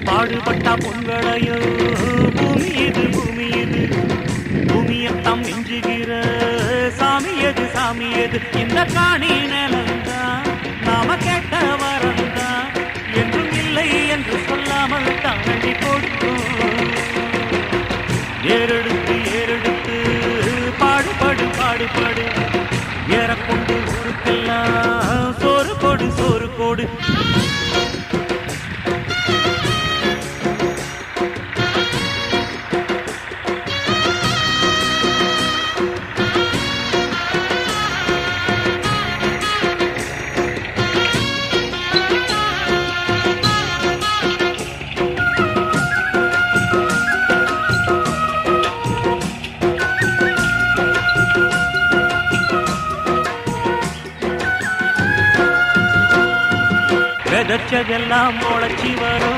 பாடுபட்டா பொங்கலையோ பூமி இது பூமி இது பூமியத்தாம் மிஞ்சுகிற சாமி எது சாமி எது இந்த காணி நிலந்தான் நாம கேட்ட வரந்தான் என்றும் இல்லை என்று சொல்லாமல் தாண்டி கொடுக்கும் ஏறெடுத்து ஏறெடுத்து பாடுபடு பாடுபடு ஏறக்கொண்டு ஊருக்கெல்லாம் சோறு கொடு சோறு கொடு விதைச்சதெல்லாம் முளைச்சி வரும்